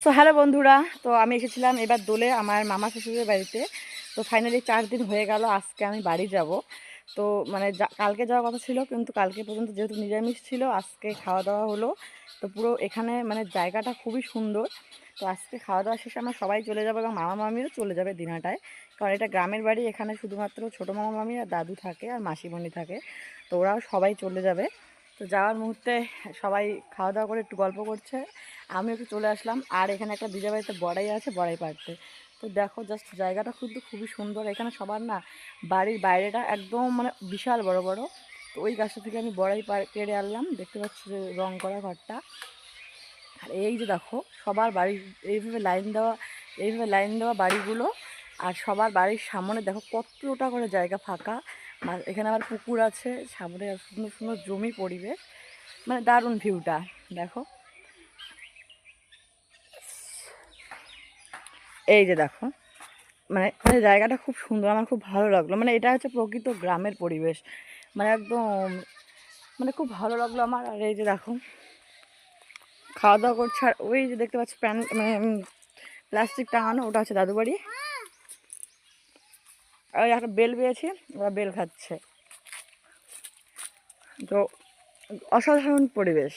তো হ্যালো বন্ধুরা, তো আমি এসেছিলাম এবার দোলে আমার মামা শ্বশুরের বাড়িতে। তো ফাইনালি 4 দিন হয়ে গেল, আজকে আমি বাড়ি যাব। তো মানে কালকে যাওয়ার কথা ছিল, কিন্তু কালকে পর্যন্ত যেহেতু নিরামিষ ছিল, আজকে খাওয়া দাওয়া হলো। তো পুরো এখানে মানে জায়গাটা খুবই সুন্দর। তো আজকে খাওয়া দাওয়া শেষে আমরা সবাই চলে যাবো এবং মামা মামিও চলে যাবে দিনাটায়, কারণ এটা গ্রামের বাড়ি। এখানে শুধুমাত্র ছোটো মামা মামি আর দাদু থাকে আর মাসিমণি থাকে। তো ওরাও সবাই চলে যাবে। তো যাওয়ার মুহূর্তে সবাই খাওয়া দাওয়া করে একটু গল্প করছে, আমি একটু চলে আসলাম। আর এখানে একটা দিদির বাড়িতে বড়াই আছে, বড়াই পাড়তে। তো দেখো জাস্ট জায়গাটা কিন্তু খুবই সুন্দর। এখানে সবার না বাড়ির বাইরেটা একদম মানে বিশাল বড় বড়। তো ওই গাছটা থেকে আমি বড়াই কেড়ে আনলাম, দেখতে পাচ্ছি যে রং করা ঘরটা। আর এই যে দেখো সবার বাড়ি এইভাবে লাইন দেওয়া বাড়িগুলো। আর সবার বাড়ির সামনে দেখো কতটা করে জায়গা ফাঁকা। এখানে আবার পুকুর আছে সামনে, সুন্দর সুন্দর জমি পরিবেশ, মানে দারুণ ভিউটা দেখো। এই যে দেখো, মানে মানে জায়গাটা খুব সুন্দর, আমার খুব ভালো লাগলো। মানে এটা হচ্ছে প্রকৃত গ্রামের পরিবেশ, মানে একদম মানে খুব ভালো লাগলো আমার। আর এই যে দেখো খাওয়া দাওয়া করছে, আর ওই যে দেখতে পাচ্ছি মানে প্লাস্টিক টাঙানো, ওটা হচ্ছে দাদু বাড়ি। আর ওই একটা বেল পেয়েছি, ওরা বেল খাচ্ছে। তো অসাধারণ পরিবেশ।